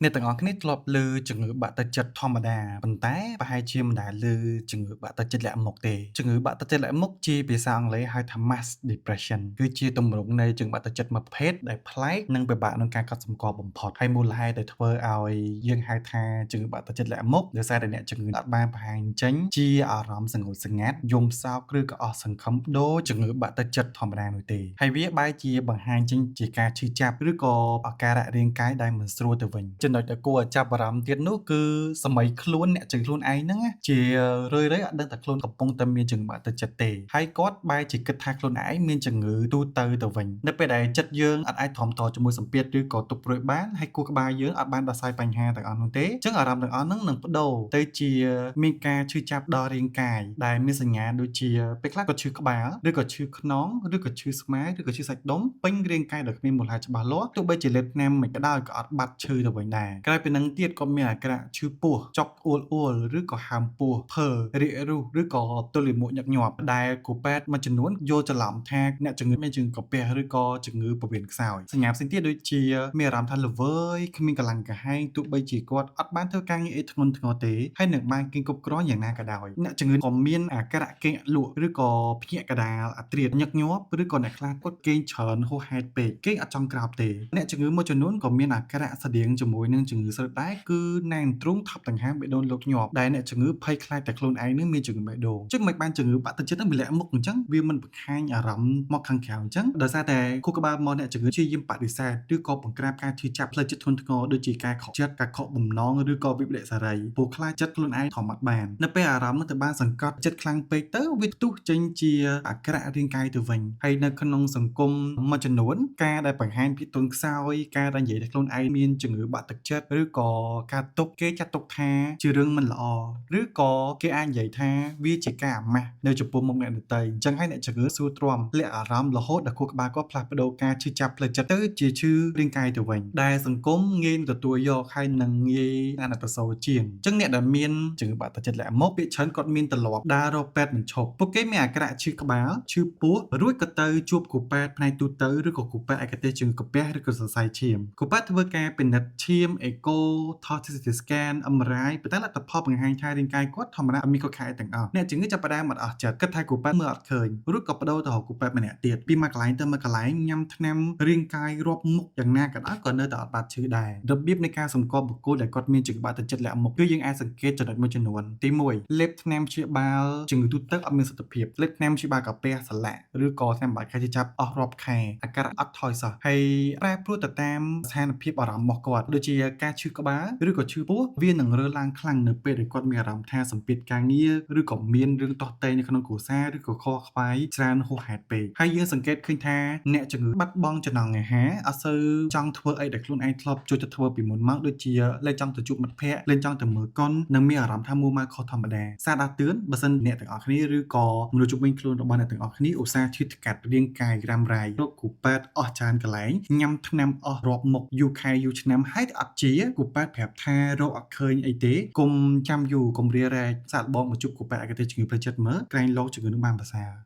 អ្នកទាំងអស់គ្នាធ្លាប់ឮជំងឺបាក់ទឹកចិត្តធម្មតាប៉ុន្តែប្រហែលជាមិនដែលឮជំងឺបាក់ទឹកចិត្តលាក់មុខទេជំងឺបាក់ទឹកចិត្តលាក់មុខជាភាសាអង់គ្លេសហៅថា mass depression គឺជាទម្រង់នៃជំងឺបាក់ទឹកចិត្តមួយប្រភេទដែលប្លែកនិងពិបាកក្នុងការកត់សម្គាល់បំផុតហើយមូលហេតុដែលធ្វើឲ្យយើងហៅថាជំងឺបាក់ទឹកចិត្តលាក់មុខដោយសារតែអ្នកជំងឺអត់បានបង្ហាញចេញជាអារម្មណ៍ស្ងួតស្ងាត់យំសោកឬក៏អស់សង្ឃឹមដូចជំងឺបាក់ទឹកចិត្តធម្មតានោះទេហើយវាបែរជាបង្ហាញចេញជាការឈឺចាប់ឬក៏អាការៈរាងកាយដែលមិនស្រួលទៅវិញចំណុចដែលគួរឲ្យចាប់អារម្មណ៍ទៀតនោះគឺសម័យខ្លួនអ្នកជំងឺខ្លួនឯងហ្នឹងជារឿយៗអត់ដឹងថាខ្លួនកំពុងតែមានជំងឺបាក់ទឹកចិត្តទេហើយគាត់បែរជាគិតថាខ្លួនឯងមានជំងឺទូទៅវិញនៅពេលដែលចិត្តយើងអត់អាចទ្រាំទ្រជាមួយសម្ពាធឬក៏ទុក្ខព្រួយបានហើយគូក្បាលយើងអត់បានដោះស្រាយបញ្ហាទាំងអស់នោះទេអញ្ចឹងអារម្មណ៍ទាំងអស់ហ្នឹងនឹងបដូរទៅជាមានការឈឺចាប់ដល់រាងកាយដែលមានសញ្ញាដូចជាពេលខ្លះក៏ឈឺក្បាលឬក៏ឈឺខ្នងឬក៏ឈឺស្មាឬក៏ឈឺសាច់ដុំពេញរាងកាយដោយគ្មានមូលហេតុច្បាស់លាស់ទោះបីជាលេបថ្នាំមិនក៏ដោយក៏អត់បាត់ឈឺទៅវិញដែរក្រៅពីនឹងទៀតក៏មានអាការៈឈឺពោះចុកអួលឬក៏ហើមពោះភើរាគរូសឬក៏ទល់លាមកញឹកញាប់ដែលគូពេទ្យមួយចំនួនយល់ច្រឡំថាអ្នកជំងឺមានជំងឺកាពះឬក៏ជំងឺពោះវៀនខ្សោយសញ្ញាផ្សេងទៀតដូចជាមានអារម្មណ៍ថាល្វើយគ្មានកម្លាំងកាហាយទោះបីជាគាត់អត់បានធ្វើការងារអីធ្ងន់ធ្ងរទេហើយនឹងបានគេងគ្រប់គ្រាន់យ៉ាងណាក៏ដោយអ្នកជំងឺក៏មានអាការៈគេងលក់ឬក៏ភ្ញាក់កដាលអាត្រៀតញឹកញាប់ឬក៏អ្នកខ្លះគាត់គេងច្រើនហួសហេតុពេកគេងអត់ចង់ក្រោកទេអ្នកជំងឺមួយចំនួនក៏មានអាការៈស្តៀងជាមួយនឹងជំងឺស្រឹតដែរគឺណែនទ្រូងថប់ដង្ហើមបេះដូងលោកញាប់ដែលអ្នកជំងឺភ័យខ្លាចតែខ្លួនឯងនឹងមានជំងឺបេះដូងចឹងមិនបានជំងឺបាក់ទឹកចិត្តនឹងវាលាក់មុខអញ្ចឹងវាមិនបង្ហាញអារម្មណ៍មកខាងក្រៅអញ្ចឹងដោយសារតែខួរក្បាលមកអ្នកជំងឺព្យាយាមបដិសេធឬក៏បង្ក្រាបការឈឺចាប់ផ្លូវចិត្តធ្ងន់ធ្ងរដូចជាការខកចិត្តការខកបំណងឬក៏វិប្បដិសារីព្រោះខ្លាចចិត្តខ្លួនឯងធំអត់បាននៅពេលអារម្មណ៍ទៅបានសង្កត់ចិត្តខ្លាំងពេកទៅវាផ្ទុះចេញជាអាការៈរាងកាយទៅវិញហើយនៅក្នុងសង្គមមួយចំនួនការដែលបង្ហាញពីទន់ខ្សោយការដែលនិយាយថាខ្លួនឯងមានជំងឺបាក់ទឹកចិត្តឬក៏ការទុកគេចាត់ទុកថាជារឿងមិនល្អឬក៏គេអាចនិយាយថាវាជាការអាម៉ាស់នៅចំពោះមុខអ្នកដទៃអញ្ចឹងហើយអ្នកជំងឺសួរទ្រាំលាក់អារម្មណ៍រហូតដល់ខួរក្បាលគាត់ផ្លាស់ប្ដូរការឈឺចាប់ផ្លូវចិត្តទៅជាឈឺរាងកាយទៅវិញដែលសង្គមងាយនឹងទទួលយកហើយនឹងងាយអាណិតអាសូរជាងអញ្ចឹងអ្នកដែលមានជំងឺបាក់ទឹកចិត្តលាក់មុខពាក្យច្រើនគាត់មានទម្លាប់ដើររកពេទ្យមិនឈប់ពួកគេមានអាការៈឈឺក្បាលឈឺពោះរួចក៏ទៅជួបគ្រូពេទ្យផ្នែកទូទៅឬក៏គ្រូពេទ្យឯកទេសជំងឺកាពះឬក៏សរសៃឈាមគ្រូពេទ្យធ្វើការពិនិត្យឈាមអេកូថត CT scan MRI ប៉ុន្តែលទ្ធផលបង្ហាញថារាងកាយគាត់ធម្មតាអត់មានខុសខែទាំងអស់អ្នកជំងឺចាប់ផ្ដើមអត់អស់ចិត្តគិតថាគ្រូពេទ្យមើលអត់ឃើញរួចក៏បដូរទៅរកគ្រូពេទ្យម្នាក់ទៀតពីមួយកន្លែងទៅមួយកន្លែងញ៉ាំថ្នាំរាងកាយរាប់មុខយ៉ាងណាក៏ដោយក៏នៅតែអត់បាត់ឈឺដែររបៀបនៃការសម្គាល់បុគ្គលដែលគាត់មានជំងឺបាក់ទឹកចិត្តលាក់មុខគឺយើងអាចសង្កេតចំណុចមួយចំនួនទី1លេបថ្នាំព្យាបាលជំងឺទូទៅអត់មានសុខភាពលេបថ្នាំព្យាបាលកាពះសន្លាក់ឬក៏ថ្នាំបាក់ខែជិះចាប់អស់រាប់ខែអាការៈអត់ថយសោះហើយប្រែប្រួលទៅតាមស្ថានភាពអារម្មណ៍របស់គាត់ដូចជាការឈឺក្បាលឬក៏ឈឺពោះវានឹងរើឡើងខ្លាំងនៅពេលដែលគាត់មានអារម្មណ៍ថាសម្ពាធការងារឬក៏មានរឿងទាស់ទែងនៅក្នុងគ្រួសារឬក៏ខកខ្វាយច្រើនហួសហេតុពេកហើយយើងសង្កេតឃើញថាអ្នកជំងឺបាត់បង់ចំណង់អាហារអត់សូវចង់ធ្វើអីដែលខ្លួនឯងធ្លាប់ចូលចិត្តធ្វើពីមុនមកដូចជាលេងចង់ទៅជួបមិត្តភ័ក្តិលេងចង់ទៅមើលកុននិងមានអារម្មណ៍ថាមួម៉ៅខុសធម្មតាសារដាស់តឿនបើសិនអ្នកទាំងអស់គ្នាឬក៏មនុស្សជុំវិញខ្លួនរបស់អ្នកទាំងអស់គ្នាឧស្សាហ៍ឈឺថ្កាត់រាងកាយរ៉ាំរ៉ៃរកគ្រូពេទ្យអស់ច្រើនកន្លែងញ៉ាំថ្នាំអស់រាប់មុខយូរខែយូរឆ្នាំហើយអត់ជាគ្រូពេទ្យប្រាប់ថារកអត់ឃើញអីទេគុំចាំយូរគុំរារែកសាកល្បងមកជួបគ្រូពេទ្យឯកទេសជំងឺផ្លូវចិត្តមើលក្រែងលោកជំងឺនឹងបានប្រសើរ